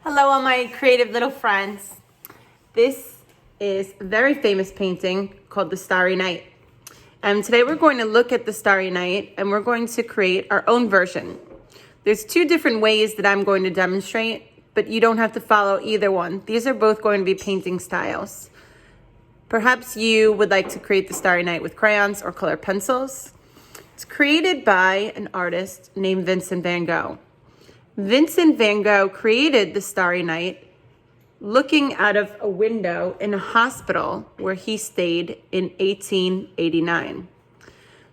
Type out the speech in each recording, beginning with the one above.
Hello, all my creative little friends. This is a very famous painting called the Starry Night. And today we're going to look at the Starry Night and we're going to create our own version. There's two different ways that I'm going to demonstrate, but you don't have to follow either one. These are both going to be painting styles. Perhaps you would like to create the Starry Night with crayons or colored pencils. It's created by an artist named Vincent van Gogh. Vincent van Gogh created the Starry Night looking out of a window in a hospital where he stayed in 1889.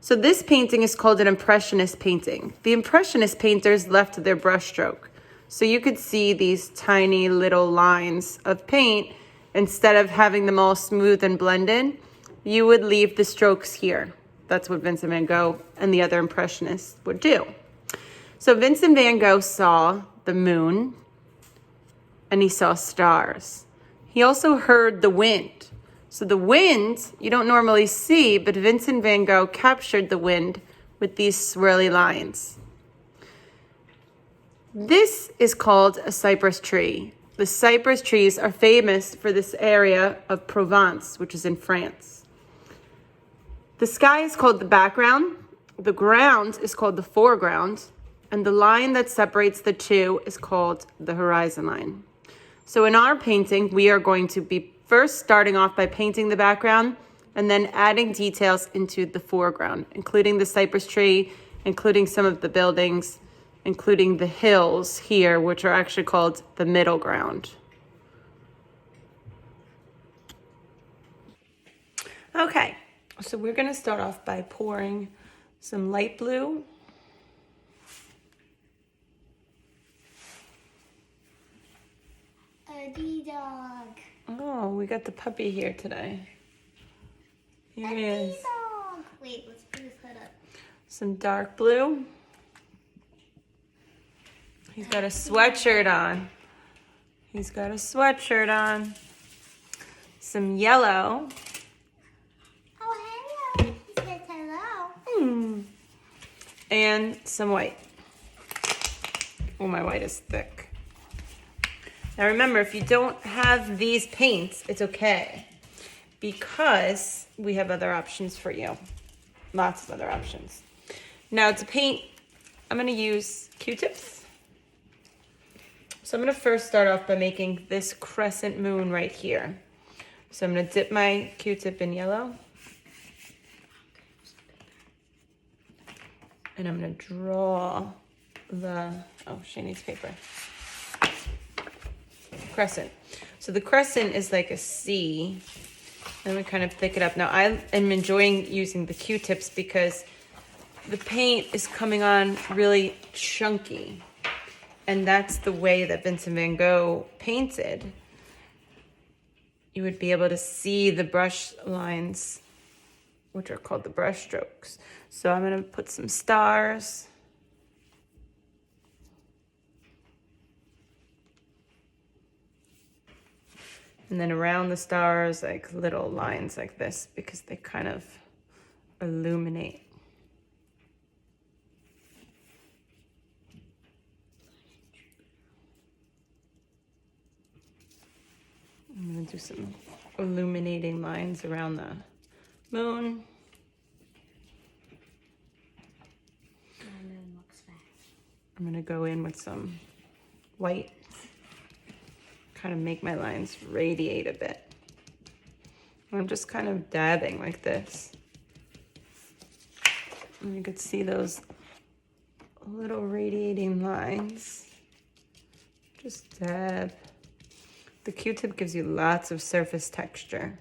So this painting is called an Impressionist painting. The Impressionist painters left their brushstroke. So you could see these tiny little lines of paint. Instead of having them all smooth and blended, you would leave the strokes here. That's what Vincent van Gogh and the other Impressionists would do. So Vincent van Gogh saw the moon and he saw stars. He also heard the wind. So the wind you don't normally see, but Vincent van Gogh captured the wind with these swirly lines. This is called a cypress tree. The cypress trees are famous for this area of Provence, which is in France. The sky is called the background, the ground is called the foreground, and the line that separates the two is called the horizon line. So in our painting, we are going to be first starting off by painting the background and then adding details into the foreground, including the cypress tree, including some of the buildings, including the hills here, which are actually called the middle ground. Okay, so we're gonna start off by pouring some light blue. D-dog. Oh, we got the puppy here today. Here he is. D-dog. Wait, let's put his hood up. Some dark blue. He's got a sweatshirt on. He's got a sweatshirt on. Some yellow. Oh, hello. He says hello. And some white. Oh, my white is thick. Now remember, if you don't have these paints, it's okay, because we have other options for you. Lots of other options. Now to paint, I'm gonna use Q-tips. So I'm gonna first start off by making this crescent moon right here. So I'm gonna dip my Q-tip in yellow. And I'm gonna draw she needs paper. Crescent. So the crescent is like a C, and we kind of thick it up. Now I am enjoying using the Q-tips because the paint is coming on really chunky, and that's the way that Vincent van Gogh painted. You would be able to see the brush lines, which are called the brush strokes. So I'm going to put some stars. And then around the stars, like little lines like this, because they kind of illuminate. I'm going to do some illuminating lines around the moon. The moon looks fast. I'm going to go in with some white. Kind of make my lines radiate a bit. And I'm just kind of dabbing like this. And you could see those little radiating lines. Just dab. The Q-tip gives you lots of surface texture.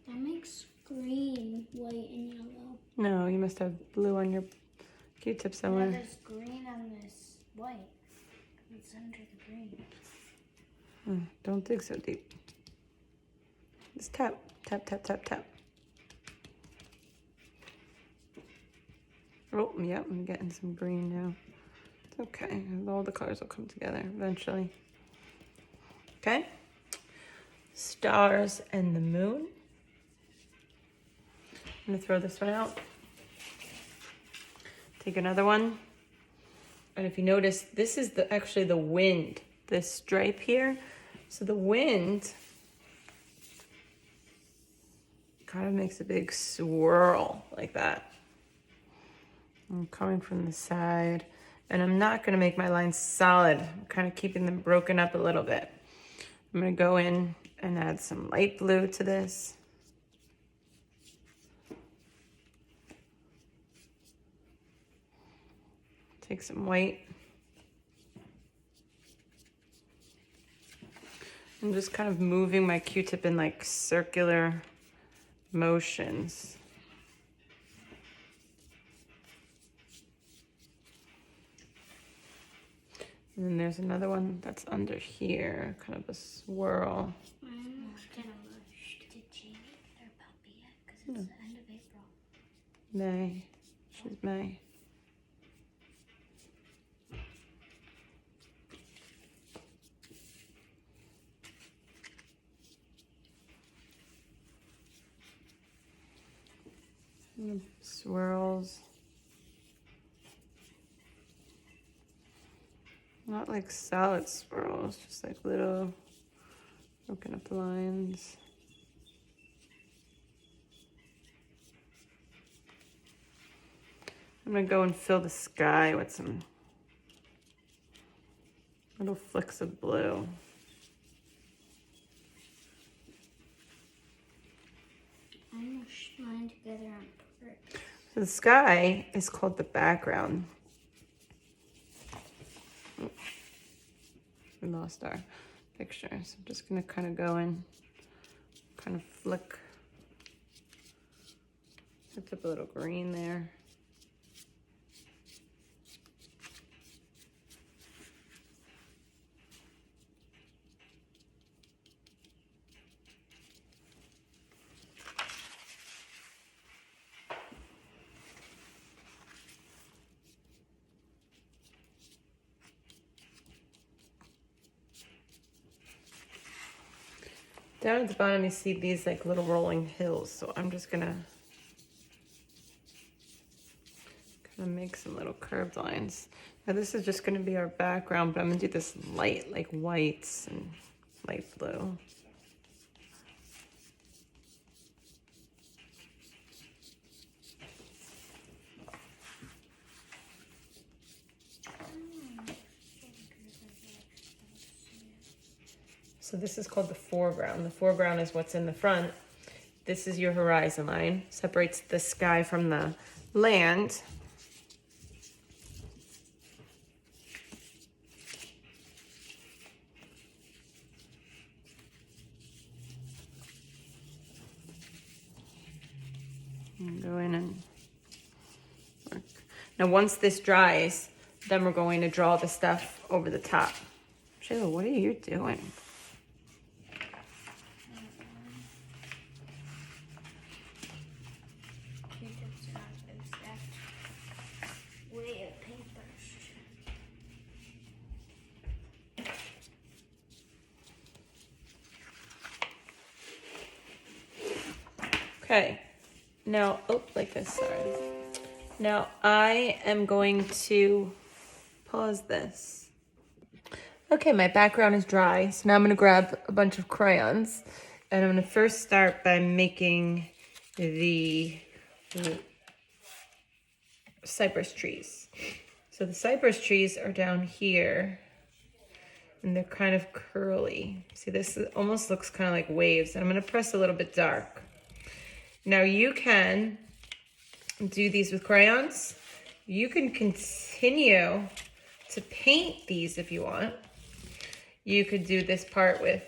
That makes green, white, and yellow. No, you must have blue on your Q-tip somewhere. No, there's green on this white. It's under the green. Don't dig so deep. Just tap, tap, tap, tap, tap. Oh, yep, I'm getting some green now. It's okay, all the colors will come together eventually. Okay, stars and the moon. I'm gonna throw this one out. Take another one. And if you notice, this is actually the wind, this stripe here. So the wind kind of makes a big swirl like that. I'm coming from the side, and I'm not gonna make my lines solid. I'm kind of keeping them broken up a little bit. I'm gonna go in and add some light blue to this. Take some white. I'm just kind of moving my Q-tip in like circular motions. And then there's another one that's under here, kind of a swirl. Did Jamie get her puppy yet? Because it's the end of April. May. She's May. Swirls. Not like solid swirls, just like little broken up lines. I'm gonna go and fill the sky with some little flicks of blue. I'm mushed mine together on purpose. So the sky is called the background. We lost our picture, so I'm just gonna kind of go in, kind of flick. Picked up a little green there. Down at the bottom, you see these like little rolling hills. So I'm just gonna kind of make some little curved lines. Now this is just gonna be our background, but I'm gonna do this light, like whites and light blue. So this is called the foreground. The foreground is what's in the front. This is your horizon line. Separates the sky from the land. And go in and work. Now once this dries, then we're going to draw the stuff over the top. Shayla, what are you doing? Okay, now, like this, sorry. Now I am going to pause this. Okay, my background is dry, so now I'm gonna grab a bunch of crayons, and I'm gonna first start by making the cypress trees. So the cypress trees are down here, and they're kind of curly. See, this almost looks kind of like waves, and I'm gonna press a little bit dark. Now you can do these with crayons. You can continue to paint these if you want. You could do this part with,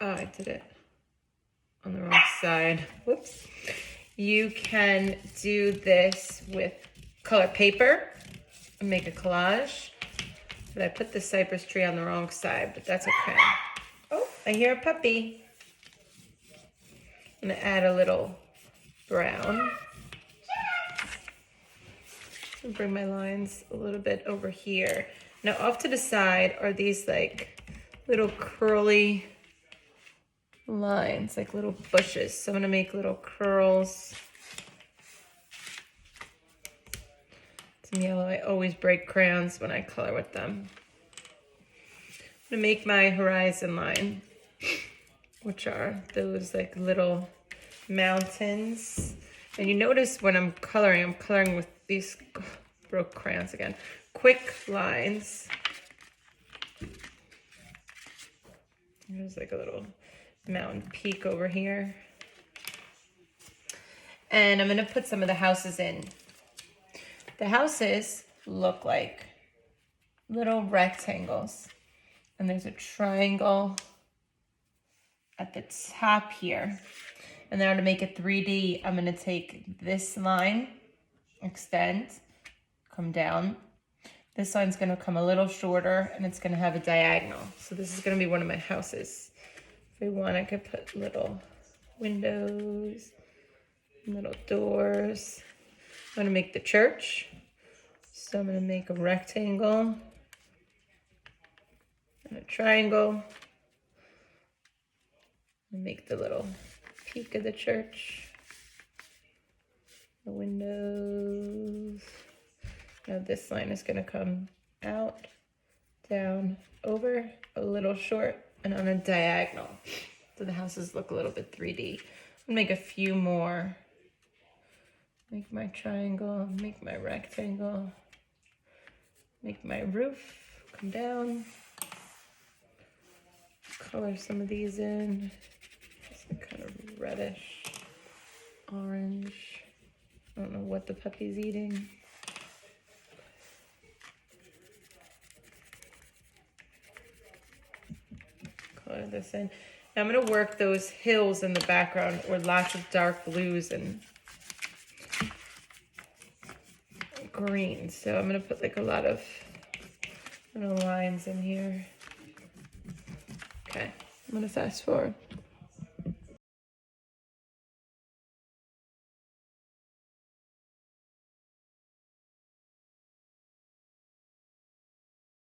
oh, I did it on the wrong side. Whoops. You can do this with colored paper and make a collage. But I put the cypress tree on the wrong side, but that's okay. Oh, I hear a puppy. I'm gonna add a little brown. And bring my lines a little bit over here. Now off to the side are these like little curly lines, like little bushes. So I'm gonna make little curls some yellow. I always break crayons when I color with them. I'm gonna make my horizon line, which are those like little mountains. And you notice when I'm coloring with these, broke crayons again, quick lines. There's like a little mountain peak over here. And I'm gonna put some of the houses in. The houses look like little rectangles. And there's a triangle at the top here. And then to make it 3D, I'm gonna take this line, extend, come down. This line's gonna come a little shorter and it's gonna have a diagonal. So this is gonna be one of my houses. If we want, I could put little windows, little doors. I'm gonna make the church. So I'm gonna make a rectangle and a triangle. And make the little peak of the church. The windows. Now this line is gonna come out, down, over, a little short, and on a diagonal. So the houses look a little bit 3D. I'll make a few more. Make my triangle, make my rectangle, make my roof, come down. Color some of these in. Just kind of reddish, orange. I don't know what the puppy's eating. Color this in. Now I'm gonna work those hills in the background with lots of dark blues and greens. So I'm gonna put like a lot of lines in here. Okay, I'm gonna fast forward.